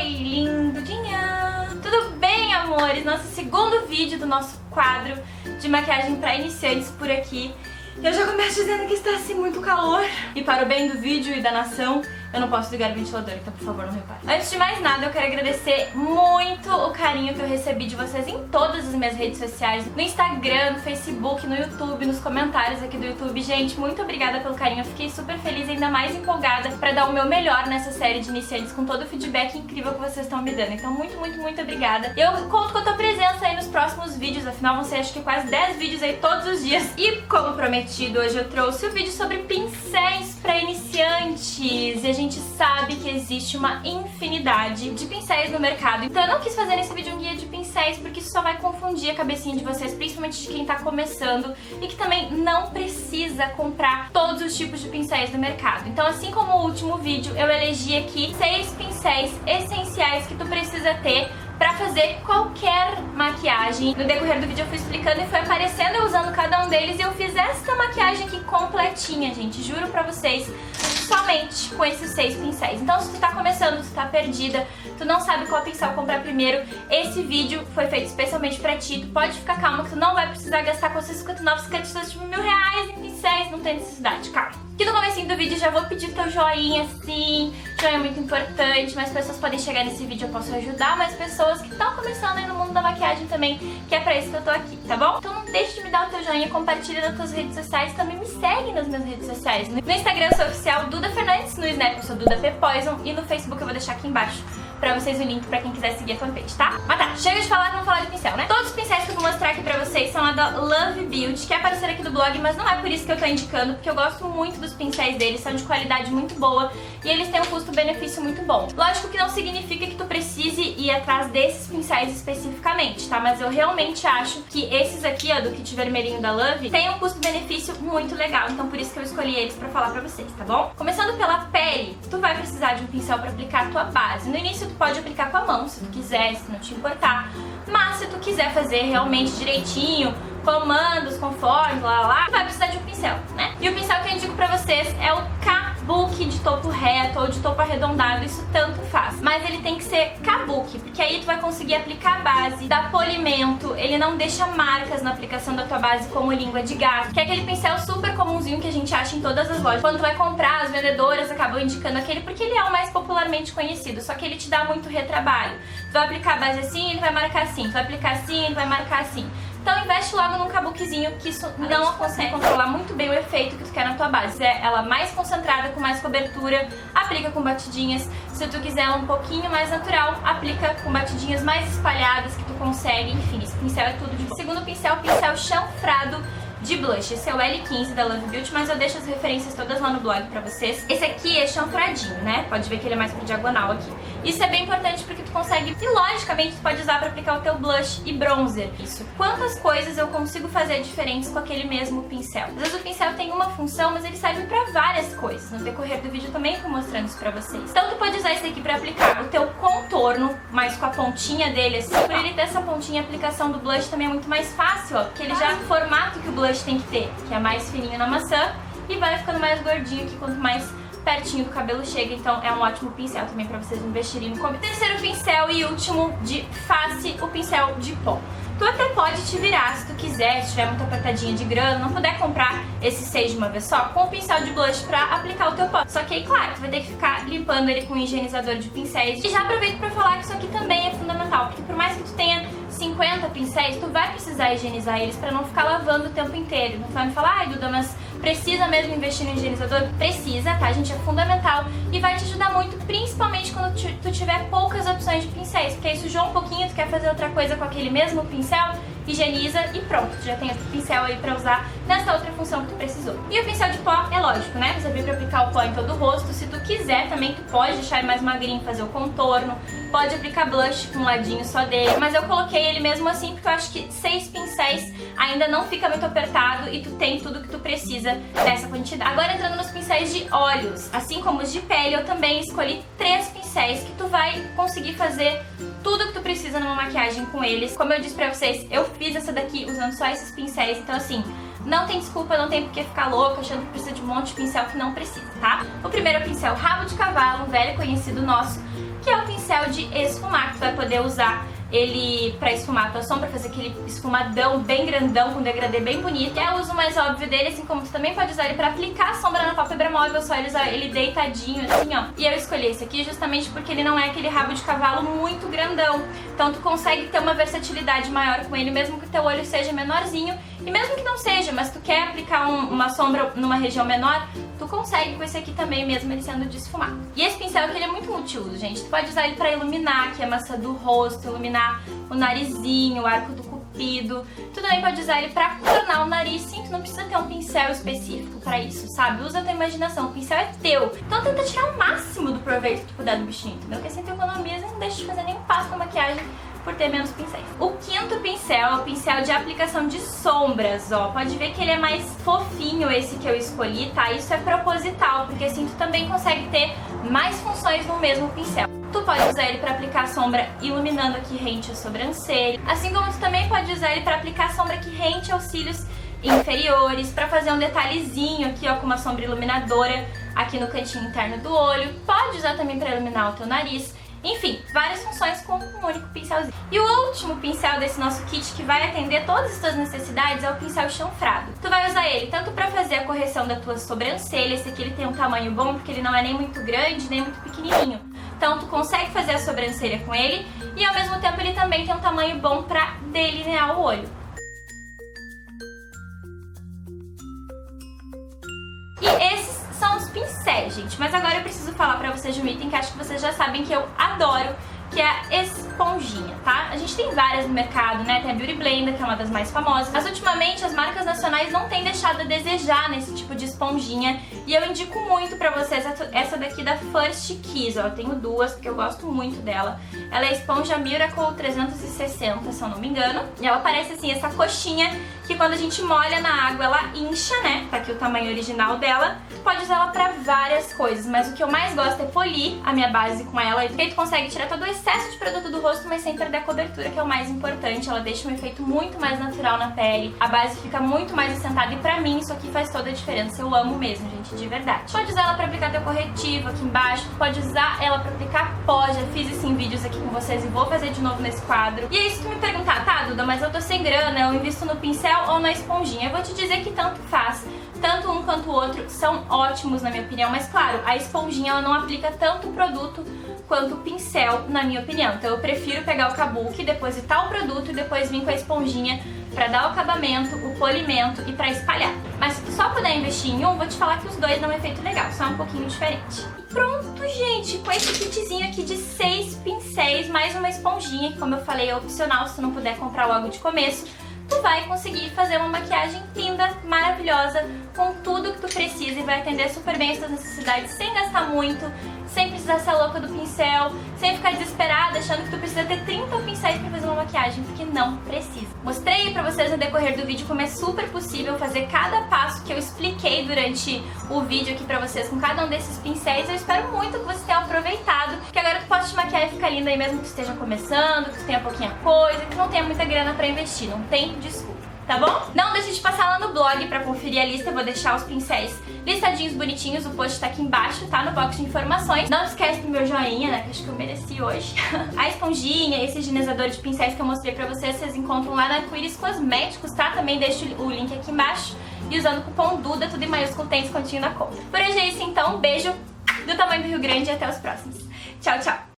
lindudinha! Tudo bem, amores? Nosso segundo vídeo do nosso quadro de maquiagem para iniciantes por aqui. Eu já começo dizendo que está assim muito calor. E para o bem do vídeo e da nação, eu não posso ligar o ventilador, então por favor não repare. Antes de mais nada, eu quero agradecer muito o carinho que eu recebi de vocês em todas as minhas redes sociais, no Instagram, no Facebook, no YouTube, nos comentários aqui do YouTube. Gente, muito obrigada pelo carinho, eu fiquei super feliz, ainda mais empolgada pra dar o meu melhor nessa série de iniciantes, com todo o feedback incrível que vocês estão me dando. Então muito obrigada. Eu conto com a tua presença aí nos próximos vídeos, afinal vão ser acho que quase 10 vídeos aí todos os dias. E como prometido, hoje eu trouxe o vídeo sobre pincéis pra iniciantes. E a gente sabe que existe uma infinidade de pincéis no mercado. Então eu não quis fazer nesse vídeo um guia de pincéis, porque isso só vai confundir a cabecinha de vocês, principalmente de quem tá começando e que também não precisa comprar todos os tipos de pincéis do mercado. Então, assim como o último vídeo, eu elegi aqui 6 pincéis essenciais que tu precisa ter pra fazer qualquer maquiagem. No decorrer do vídeo eu fui explicando e foi aparecendo eu usando cada um deles, e eu fiz esta maquiagem aqui completinha, gente, juro pra vocês, somente com esses 6 pincéis. Então se tu tá começando, se tu tá perdida, tu não sabe qual pincel comprar primeiro, esse vídeo foi feito especialmente pra ti. Tu pode ficar calma que tu não vai precisar gastar com esses 59 catistas tipo R$1.000 em pincéis, não tem necessidade, calma. Aqui no comecinho do vídeo já vou pedir teu joinha, assim, joinha é muito importante, mais pessoas podem chegar nesse vídeo, eu posso ajudar mais pessoas que estão começando aí no mundo da maquiagem também, que é pra isso que eu tô aqui, tá bom? Então não deixe de me dar o teu joinha, compartilha nas tuas redes sociais, também me segue nas minhas redes sociais. No Instagram eu sou oficial Duda Fernandes, no Snap eu sou Duda P Poison e no Facebook eu vou deixar aqui embaixo pra vocês o link pra quem quiser seguir a fanpage, tá? Mas tá, chega de falar que vamos falar de pincel, né? Todos os pincéis que eu vou mostrar aqui pra vocês são lá da Love Beauty, que é parceira aqui do blog, mas não é por isso que eu tô indicando, porque eu gosto muito dos pincéis deles, são de qualidade muito boa e eles têm um custo-benefício muito bom. Lógico que não significa que tu precise ir atrás desses pincéis especificamente, tá? Mas eu realmente acho que esses aqui, ó, do kit vermelhinho da Love, tem um custo-benefício muito legal, então por isso que eu escolhi eles pra falar pra vocês, tá bom? Começando pela pele, tu vai precisar de um pincel pra aplicar a tua base. No início tu pode aplicar com a mão, se tu quiser, se não te importar, mas se tu quiser fazer realmente direitinho, comandos, conformes, tu vai precisar de um pincel, né? E o pincel que eu indico pra vocês é o Kabuki de topo reto ou de topo arredondado, isso tanto faz. Mas ele tem que ser Kabuki, porque aí tu vai conseguir aplicar a base, dar polimento, ele não deixa marcas na aplicação da tua base como língua de gato, que é aquele pincel super comumzinho que a gente acha em todas as lojas. Quando tu vai comprar, as vendedoras acabam indicando aquele porque ele é o mais popularmente conhecido, só que ele te dá muito retrabalho. Tu vai aplicar a base assim, ele vai marcar assim, tu vai aplicar assim, ele vai marcar assim. Então investe logo num kabukizinho, que isso não consegue controlar muito bem o efeito que tu quer na tua base. Se é ela mais concentrada, com mais cobertura, aplica com batidinhas. Se tu quiser ela um pouquinho mais natural, aplica com batidinhas mais espalhadas que tu consegue. Enfim, esse pincel é tudo de bom. Segundo pincel, pincel chanfrado de blush. Esse é o L15 da Love Beauty, mas eu deixo as referências todas lá no blog pra vocês. Esse aqui é chanfradinho, né? Pode ver que ele é mais pro diagonal aqui. Isso é bem importante porque tu consegue, e logicamente tu pode usar pra aplicar o teu blush e bronzer. Isso. Quantas coisas eu consigo fazer diferentes com aquele mesmo pincel? Às vezes o pincel tem uma função, mas ele serve pra várias coisas. No decorrer do vídeo eu também vou mostrando isso pra vocês. Então tu pode usar esse aqui pra aplicar o teu contorno, mas com a pontinha dele assim. Por ele ter essa pontinha, a aplicação do blush também é muito mais fácil, ó, porque ele já é o formato que o blush tem que ter, que é mais fininho na maçã e vai ficando mais gordinho aqui quanto mais pertinho do cabelo chega, então é um ótimo pincel também pra vocês investirem no começo. Terceiro pincel e último de face, o pincel de pó. Tu até pode te virar se tu quiser, se tiver muito apertadinha de grana, não puder comprar esses 6 de uma vez só, com o pincel de blush pra aplicar o teu pó. Só que aí, claro, tu vai ter que ficar limpando ele com um higienizador de pincéis. E já aproveito pra falar que isso aqui também é fundamental, porque por mais que tu tenha 50 pincéis, tu vai precisar higienizar eles pra não ficar lavando o tempo inteiro. Não vai me falar, ai Duda, mas precisa mesmo investir no higienizador? Precisa, tá, gente? É fundamental e vai te ajudar muito, principalmente quando tu tiver poucas opções de pincéis, porque aí sujou um pouquinho, tu quer fazer outra coisa com aquele mesmo pincel, higieniza e pronto, tu já tem outro pincel aí pra usar nessa outra função que tu precisou. E o pincel de pó é lógico, né? Você veio pra aplicar o pó em todo o rosto. Se tu quiser também, tu pode deixar ele mais magrinho, fazer o contorno, pode aplicar blush com um ladinho só dele, mas eu coloquei ele mesmo assim porque eu acho que 6 pincéis ainda não fica muito apertado e tu tem tudo que tu precisa dessa quantidade. Agora entrando nos pincéis de olhos, assim como os de pele, eu também escolhi 3 pincéis que tu vai conseguir fazer tudo que tu precisa numa maquiagem com eles. Como eu disse pra vocês, eu fiz essa daqui usando só esses pincéis, então assim, não tem desculpa, não tem por que ficar louca achando que precisa de um monte de pincel que não precisa, tá? O primeiro é o pincel Rabo de Cavalo, um velho conhecido nosso, que é o pincel pincel de esfumar, que tu vai poder usar ele pra esfumar a tua sombra, fazer aquele esfumadão bem grandão, com degradê bem bonito. É o uso mais óbvio dele, assim como tu também pode usar ele pra aplicar a sombra na pálpebra móvel, só ele usar ele deitadinho, assim, ó. E eu escolhi esse aqui justamente porque ele não é aquele rabo de cavalo muito grandão. Então tu consegue ter uma versatilidade maior com ele, mesmo que o teu olho seja menorzinho. E mesmo que não seja, mas tu quer aplicar uma sombra numa região menor, tu consegue com esse aqui também, mesmo ele sendo de esfumar. E esse pincel aqui, ele é muito multiuso, gente. Tu pode usar ele pra iluminar aqui a maçã do rosto, iluminar o narizinho, o arco do cupido. Tu também pode usar ele pra contornar o nariz, sim, tu não precisa ter um pincel específico pra isso, sabe? Usa a tua imaginação, o pincel é teu. Então tenta tirar o máximo do proveito que tu puder do bichinho, entendeu? Porque assim tu economiza e não deixa de fazer nenhum passo na maquiagem por ter menos pincéis. O quinto pincel é o pincel de aplicação de sombras, ó. Pode ver que ele é mais fofinho, esse que eu escolhi, tá? Isso é proposital, porque assim tu também consegue ter mais funções no mesmo pincel. Tu pode usar ele para aplicar sombra iluminando aqui rente a sobrancelha, assim como tu também pode usar ele para aplicar sombra aqui rente aos cílios inferiores, para fazer um detalhezinho aqui, ó, com uma sombra iluminadora aqui no cantinho interno do olho. Pode usar também para iluminar o teu nariz. Enfim, várias funções com um único pincelzinho. E o último pincel desse nosso kit que vai atender todas as tuas necessidades é o pincel chanfrado. Tu vai usar ele tanto para fazer a correção da tua sobrancelha, esse aqui ele tem um tamanho bom porque ele não é nem muito grande nem muito pequenininho. Então tu consegue fazer a sobrancelha com ele e ao mesmo tempo ele também tem um tamanho bom para delinear o olho. E esses são os pincéis, gente. Mas agora eu preciso falar pra vocês de um item que acho que vocês já sabem que eu adoro, que é a esponjinha, tá? A gente tem várias no mercado, né? Tem a Beauty Blender, que é uma das mais famosas. Mas ultimamente as marcas nacionais não têm deixado a desejar nesse tipo de esponjinha. E eu indico muito pra vocês essa daqui da First Kiss, ó. Eu tenho duas, porque eu gosto muito dela. Ela é a esponja Miracle 360, se eu não me engano. E ela parece assim, essa coxinha que quando a gente molha na água ela incha, né? Tá aqui o tamanho original dela. Pode usar ela pra várias coisas, mas o que eu mais gosto é polir a minha base com ela, porque aí tu consegue tirar todo o excesso de produto do rosto, mas sem perder a cobertura, que é o mais importante. Ela deixa um efeito muito mais natural na pele, a base fica muito mais assentada e pra mim isso aqui faz toda a diferença. Eu amo mesmo, gente, de verdade. Pode usar ela pra aplicar teu corretivo aqui embaixo, tu pode usar ela pra aplicar pó, já fiz isso em vídeos aqui com vocês e vou fazer de novo nesse quadro. E aí se tu me perguntar, tá Duda, mas eu tô sem grana, eu invisto no pincel ou na esponjinha? Eu vou te dizer que tanto faz. Tanto um quanto o outro são ótimos na minha opinião, mas claro, a esponjinha ela não aplica tanto o produto quanto o pincel, na minha opinião. Então eu prefiro pegar o kabuki, depositar o produto e depois vir com a esponjinha pra dar o acabamento, o polimento e pra espalhar. Mas se tu só puder investir em um, vou te falar que os dois dão um efeito legal, só um pouquinho diferente. E pronto, gente, com esse kitzinho aqui de 6 pincéis, mais uma esponjinha, que como eu falei é opcional se tu não puder comprar logo de começo, tu vai conseguir fazer uma maquiagem linda, maravilhosa, com tudo que tu precisa e vai atender super bem as tuas necessidades sem gastar muito, sem precisar ser louca do pincel, sem ficar desesperada achando que tu precisa ter 30 pincéis pra fazer uma maquiagem, porque não precisa. Mostrei pra vocês no decorrer do vídeo como é super possível fazer cada passo que eu expliquei durante o vídeo aqui pra vocês com cada um desses pincéis. Eu espero muito que vocês tenham aproveitado, que agora tu possa te maquiar e ficar linda aí mesmo que tu esteja começando, que tu tenha pouquinha coisa, que não tenha muita grana pra investir, não tem desculpa. Tá bom? Não deixe de passar lá no blog pra conferir a lista, eu vou deixar os pincéis listadinhos bonitinhos, o post tá aqui embaixo, tá? No box de informações. Não esquece do meu joinha, né? Que acho que eu mereci hoje. A esponjinha, esse higienizador de pincéis que eu mostrei pra vocês, vocês encontram lá na Arco-Íris Cosméticos, tá? Também deixo o link aqui embaixo. E usando o cupom DUDA, tudo em maiúsculo, tem descontinho na compra. Por hoje é isso então, um beijo do tamanho do Rio Grande e até os próximos. Tchau, tchau!